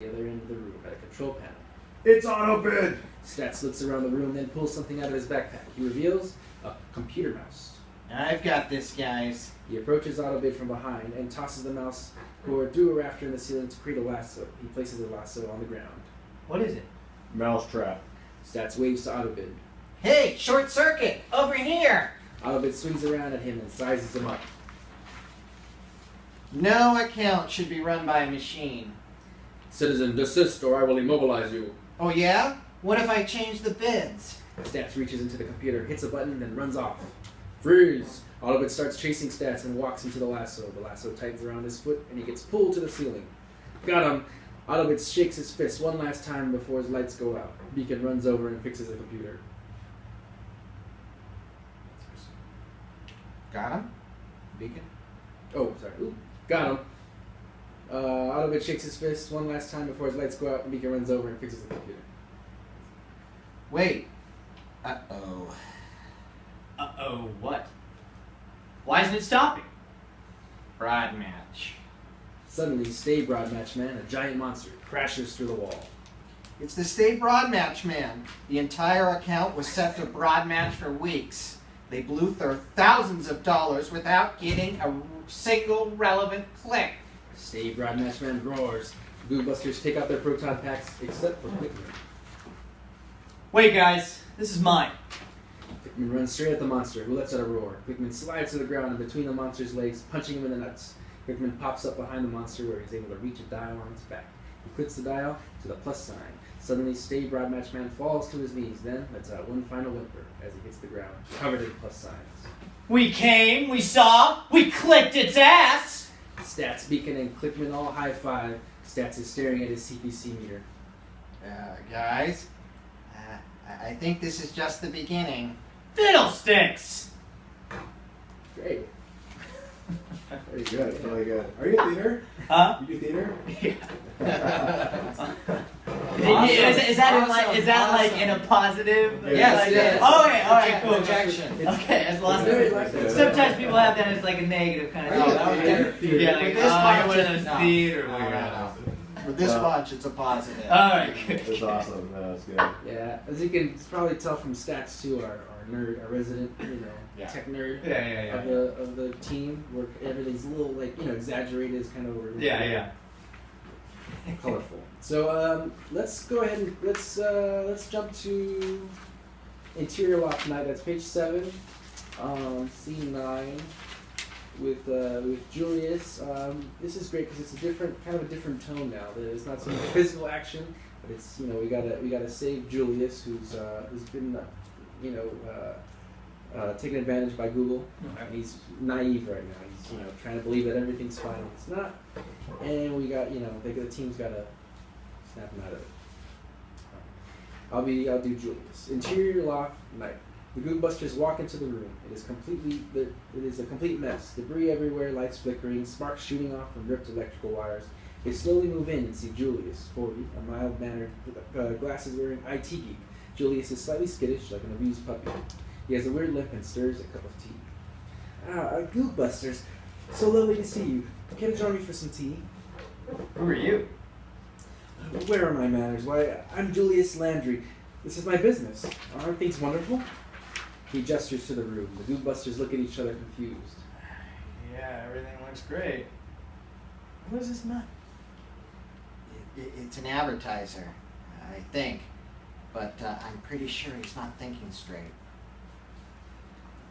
the other end of the room at a control panel. It's auto bid! Stats looks around the room, then pulls something out of his backpack. He reveals a computer mouse. I've got this, guys. He approaches Autobid from behind and tosses the mouse cord through a rafter in the ceiling to create a lasso. He places the lasso on the ground. What is it? Mouse trap. Stats waves to Autobid. Hey, short circuit! Over here! Autobid swings around at him and sizes him up. No account should be run by a machine. Citizen, desist or I will immobilize you. Oh yeah? What if I change the bids? Stats reaches into the computer, hits a button, then runs off. Freeze! Autobid starts chasing Stats and walks into the lasso. The lasso tightens around his foot and he gets pulled to the ceiling. Got him! Autobid shakes his fist one last time before his lights go out. Beacon runs over and fixes the computer. Got him? Beacon? Oh, sorry. Ooh, got him. Autobid shakes his fist one last time before his lights go out and Beacon runs over and fixes the computer. Wait. Uh-oh. Uh-oh, what? Why isn't it stopping? Broad match. Suddenly, Stay Broad Match Man, a giant monster, crashes through the wall. It's the state broad match man. The entire account was set to broad match for weeks. They blew through thousands of dollars without getting a single relevant click. Stay Broad Match Man roars. Goog Busters take out their proton packs, except for Quickman. Wait, guys, this is mine. Quickman runs straight at the monster, who lets out a roar. Quickman slides to the ground and between the monster's legs, punching him in the nuts. Quickman pops up behind the monster where he's able to reach a dial on its back. He clicks the dial to the plus sign. Suddenly, Stay Broad Match Man falls to his knees, then lets out one final whimper as he hits the ground, covered in plus signs. We came, we saw, we clicked its ass! Stats, Beacon, and Clickman all high-five. Stats is staring at his CPC meter. Guys, I think this is just the beginning. Fiddlesticks! Great. Very good, really good. Are you a theater? Huh? You do theater? Is that like in a positive? Yes, like, it is. Okay, alright, cool. Projection. Okay, as long It's very as like that. sometimes people have that as like a negative kind of No, thing. that was theater. Yeah, like, With this you're bunch, one of those no. theater No, weirdos. With this bunch, it's a positive. Alright, good. That's awesome. That's good. Yeah, as you can probably tell from Stats too, our nerd, our resident, Yeah. tech nerd Yeah. of the team, where everything's a little like exaggerated, is kind of over. Yeah. Colorful. So let's go ahead and let's jump to interior loft tonight. That's page 7, scene 9 with Julius. This is great because it's kind of a different tone now. There's not so much physical action, but it's we gotta save Julius, who's been taken advantage by Google. And he's naive right now. He's trying to believe that everything's fine. It's not. And we got the team's gotta snap him out of it. I'll do Julius. Interior loft night. The Goog Busters walk into the room. It is a complete mess. Debris everywhere, lights flickering, sparks shooting off from ripped electrical wires. They slowly move in and see Julius, 40, a mild-mannered, glasses-wearing IT geek. Julius is slightly skittish, like an abused puppy. He has a weird limp and stirs a cup of tea. Goog Busters, so lovely to see you. Care to join me for some tea? Who are you? Where are my manners? Why, I'm Julius Landry. This is my business. Aren't things wonderful? He gestures to the room. The Goog Busters look at each other confused. Yeah, everything looks great. Who is this man? It's an advertiser, I think. But I'm pretty sure he's not thinking straight.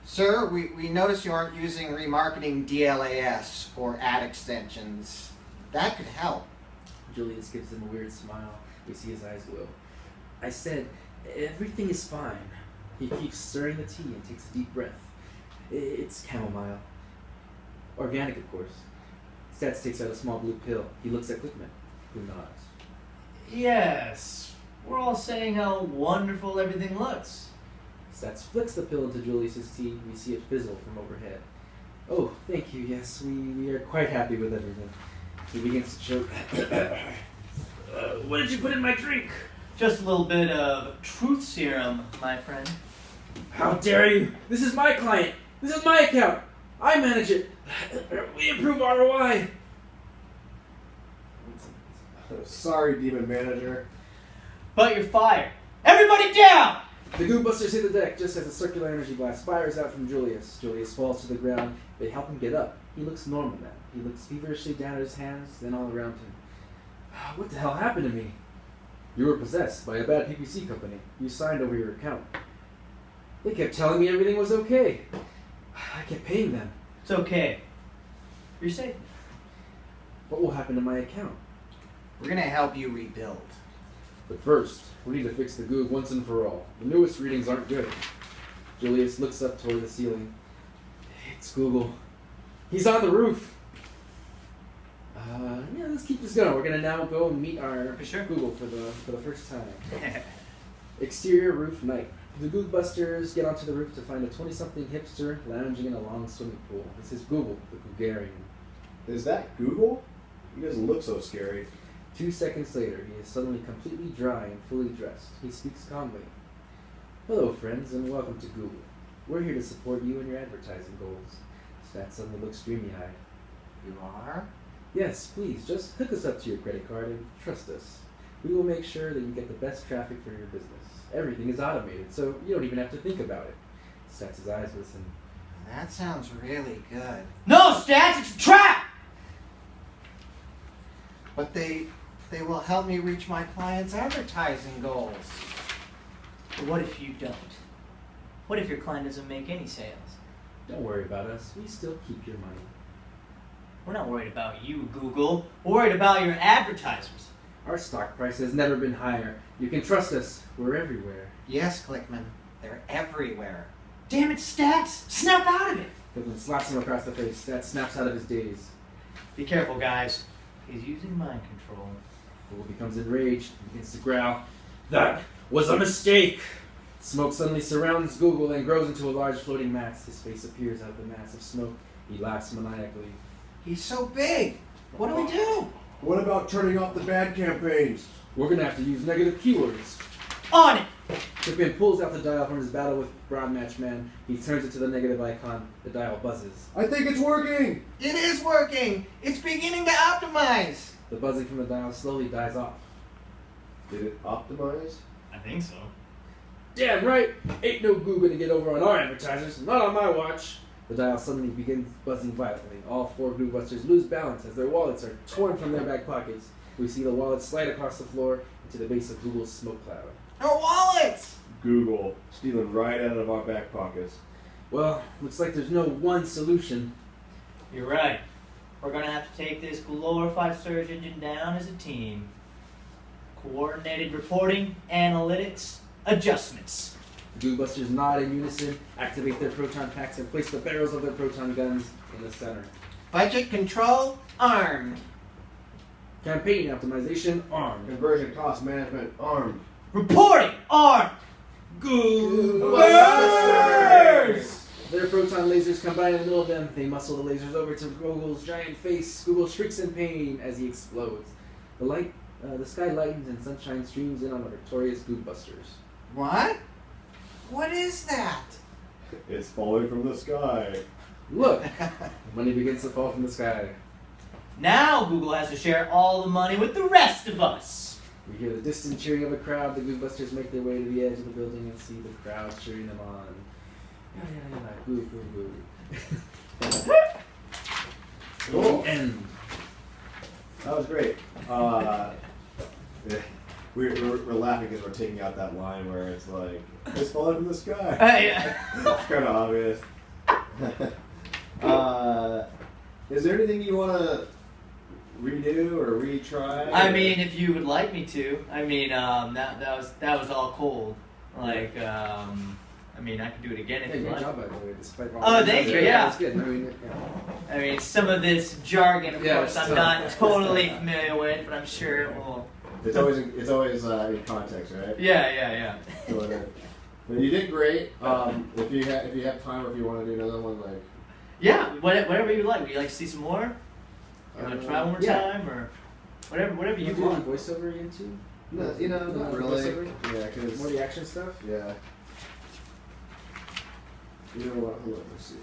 Sir, we notice you aren't using remarketing DLAS or ad extensions. That could help. Julius gives him a weird smile. We see his eyes glow. I said, everything is fine. He keeps stirring the tea and takes a deep breath. It's chamomile. Organic, of course. Stats takes out a small blue pill. He looks at Quickman, who nods. Yes. We're all saying how wonderful everything looks. Stats flicks the pill into Julius's tea. We see it fizzle from overhead. Oh, thank you. Yes, we are quite happy with everything. He begins to choke. What did you put in my drink? Just a little bit of truth serum, my friend. How dare you? This is my client. This is my account. I manage it. We improve ROI. Sorry, demon manager. But you're fired. Everybody down! The Goog Busters hit the deck just as a circular energy blast fires out from Julius. Julius falls to the ground. They help him get up. He looks normal now. He looks feverishly down at his hands, then all around him. What the hell happened to me? You were possessed by a bad PPC company. You signed over your account. They kept telling me everything was okay. I kept paying them. It's okay. You're safe. What will happen to my account? We're gonna help you rebuild. But first, we need to fix the Goog once and for all. The newest readings aren't good. Julius looks up toward the ceiling. It's Google. He's on the roof. Yeah, let's keep this going. We're gonna now go and meet our Google for the first time. Exterior roof night. The Goog Busters get onto the roof to find a 20-something hipster lounging in a long swimming pool. This is Google, the Googarian. Is that Google? He doesn't look so scary. 2 seconds later, he is suddenly completely dry and fully dressed. He speaks calmly. Hello, friends, and welcome to Google. We're here to support you in your advertising goals. Stat suddenly looks dreamy-eyed. You are? Yes, please, just hook us up to your credit card and trust us. We will make sure that you get the best traffic for your business. Everything is automated, so you don't even have to think about it. Stats' eyes listen. That sounds really good. No, Stats, it's a trap! But they will help me reach my clients' advertising goals. But what if you don't? What if your client doesn't make any sales? Don't worry about us. We still keep your money. We're not worried about you, Google. We're worried about your advertisers. Our stock price has never been higher. You can trust us. We're everywhere. Yes, Clickman. They're everywhere. Damn it, Stats! Snap out of it! Clifton slaps him across the face. Stats snaps out of his daze. Be careful, guys. He's using mind control. Google becomes enraged and begins to growl. That was a mistake! Smoke suddenly surrounds Google and grows into a large floating mass. His face appears out of the mass of smoke. He laughs maniacally. He's so big. What do we do? What about turning off the bad campaigns? We're gonna have to use negative keywords. On it! Clifton pulls out the dial from his battle with Broad Match Man. He turns it to the negative icon. The dial buzzes. I think it's working! It is working. It's beginning to optimize. The buzzing from the dial slowly dies off. Did it optimize? I think so. Damn right! Ain't no Goog gonna get over on our advertisers. Not on my watch. The dial suddenly begins buzzing violently. All 4 Goog Busters lose balance as their wallets are torn from their back pockets. We see the wallets slide across the floor into the base of Google's smoke cloud. Our wallets! Google, stealing right out of our back pockets. Well, looks like there's no one solution. You're right. We're gonna have to take this glorified search engine down as a team. Coordinated reporting, analytics, adjustments. The Goog Busters nod in unison, activate their proton packs, and place the barrels of their proton guns in the center. Budget control armed. Campaign optimization armed. Conversion cost management armed. Reporting armed. Goog Busters! Their proton lasers combine in the middle of them. They muscle the lasers over to Google's giant face. Google shrieks in pain as he explodes. The sky lightens and sunshine streams in on the victorious Goog Busters. What? What is that? It's falling from the sky. Look! Money begins to fall from the sky. Now Google has to share all the money with the rest of us. We hear the distant cheering of a crowd. The Goog Busters make their way to the edge of the building and see the crowd cheering them on. Goog, Goog, Goog. Cool. End. That was great. We're laughing because we're taking out that line where it's like, it's falling from the sky. Yeah. It's kind of obvious. Is there anything you want to redo or retry? I mean, if you would like me to. I mean, that was all cold. Like, I mean, I could do it again if Hey, you great like. job, by the way, despite all Oh, the- thank you, yeah. That's good. I mean, yeah. I mean, some of this jargon, of Yeah, course, I'm so- not totally familiar with, but I'm sure it will. It's always in context, right? Yeah. But you did great. If you have time, or if you want to do another one, like Yeah, whatever you like. Would you like to see some more? You want to try one more yeah. time, or whatever you You want? want voiceover again too? no, not really. Voiceover? Yeah, because More the action stuff? yeah. You know what? Hold on, let's see.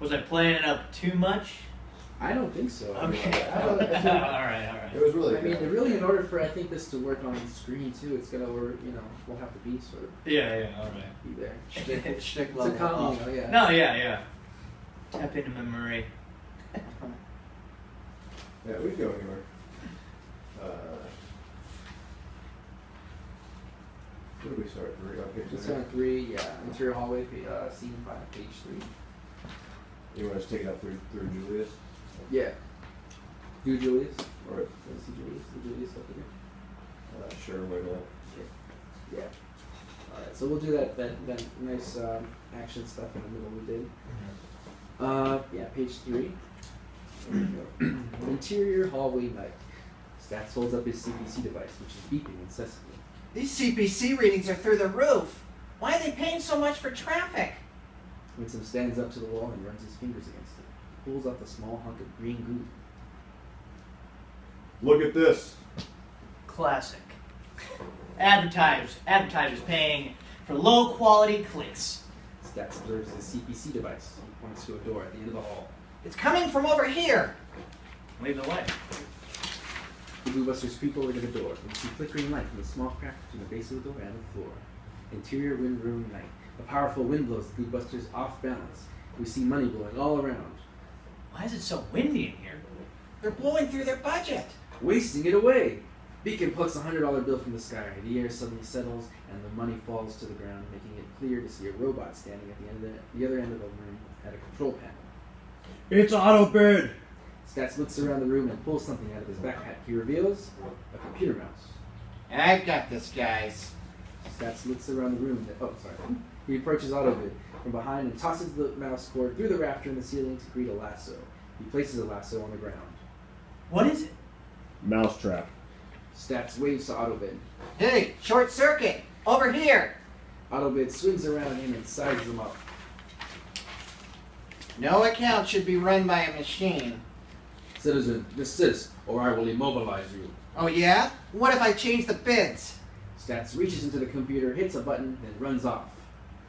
Was I playing it up too much? I don't think so. I mean, Okay. I don't- I think- Alright. It was really I mean, good. really, in order for I think this to work on the screen too, it's gonna work. You know, we'll have to be sort of Yeah, alright. be there. Shtick It's a level comedy, up. you know, yeah. No, yeah. Tap into memory. Yeah, we can go anywhere. Where do we start? Okay, Just on 3, yeah. Interior hallway, scene 5, page 3. You want us to take it up through Julius? Yeah. Do Julius. Or Let's see Julius. Do Julius up again. sure, why not? Yeah. Alright, so we'll do that nice action stuff in the middle we did. Yeah, page 3. There we go. Interior hallway night. Stats holds up his CPC device, which is beeping incessantly. These CPC readings are through the roof. Why are they paying so much for traffic? Winston stands up to the wall and runs his fingers against it. Pulls off a small hunk of green goo. Look at this. Classic. Advertisers paying for low quality clicks. Stats observes his CPC device. He points to a door at the end of the hall. It's coming from over here. Lead the way. The Goo Busters creep over to the door and see flickering light from a small crack between the base of the door and the floor. Interior wind room night. A powerful wind blows the Goo Busters off balance. We see money blowing all around. Why is it so windy in here? They're blowing through their budget. Wasting it away! Beacon plucks a $100 bill from the sky. The air suddenly settles and the money falls to the ground, making it clear to see a robot standing at the other end of the room at a control panel. It's Autobid! Stats looks around the room and pulls something out of his backpack. He reveals a computer mouse. I've got this, guys. Stats looks around the room. He approaches Autobid from behind and tosses the mouse cord through the rafter in the ceiling to create a lasso. He places a lasso on the ground. What is it? Mousetrap. Stats waves to Autobid. Hey, short circuit. Over here. Autobid swings around him and sizes him up. No account should be run by a machine. Citizen, desist, or I will immobilize you. Oh yeah? What if I change the bids? Stats reaches into the computer, hits a button, then runs off.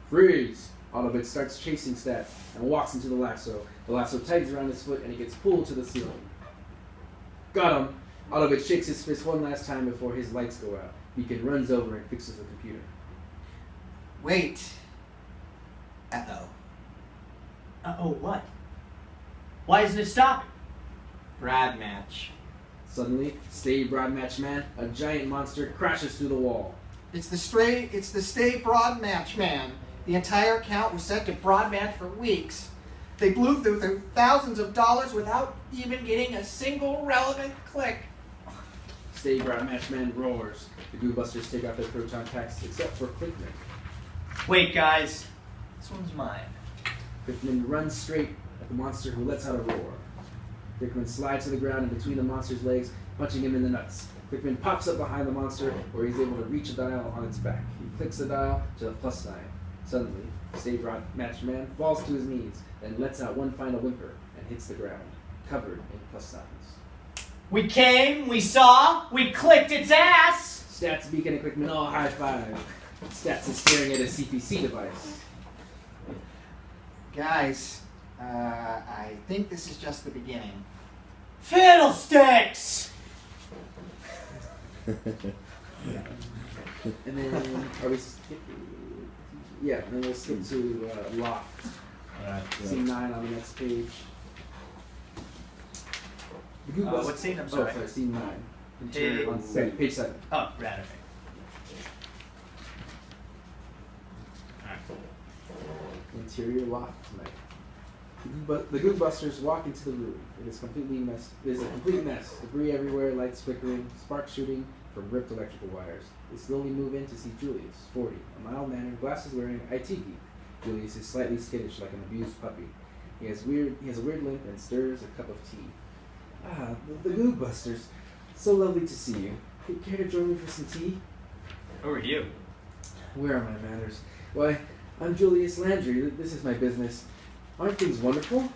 Freeze! Autobid starts chasing Stats and walks into the lasso. The lasso tightens around his foot and he gets pulled to the ceiling. Got him! Autobid shakes his fist one last time before his lights go out. Beacon runs over and fixes the computer. Wait. Uh-oh. Uh-oh, what? Why isn't it stopping? Brad match. Suddenly, stay broad match man, a giant monster, crashes through the wall. It's the stay broad match man. The entire account was set to broad match for weeks. They blew through thousands of dollars without even getting a single relevant click. Stay broad match man roars. The Goo Busters take out their proton packs, except for Clickman. Wait, guys. This one's mine. Clickman runs straight at the monster, who lets out a roar. Clickman slides to the ground in between the monster's legs, punching him in the nuts. Clickman pops up behind the monster, where he's able to reach a dial on its back. He clicks the dial to the plus sign. Suddenly, Stay Broad Match Man falls to his knees, then lets out one final whimper and hits the ground, covered in plus signs. We came, we saw, we clicked its ass! Stats, Beacon, and Clickman all high five. Stats is staring at his CPC device. Guys, I think this is just the beginning. Fiddlesticks! And then, are we skipping? Yeah, and then we'll skip to Loft. Alright, Scene 9 on the next page. The Goo Busters- what scene? I'm Oh, sorry. sorry, scene 9. Page- On page 7. Oh, right, okay. Interior loft tonight. The Goo Busters walk into the room. It is a complete mess. Debris everywhere, lights flickering, sparks shooting from ripped electrical wires. They slowly move in to see Julius, 40, a mild-mannered, glasses-wearing IT geek. Julius is slightly skittish, like an abused puppy. He has a weird limp and stirs a cup of tea. Ah, the Goo Busters. So lovely to see you. Care to join me for some tea? Who are you? Where are my manners? Why, I'm Julius Landry. This is my business. Aren't things wonderful?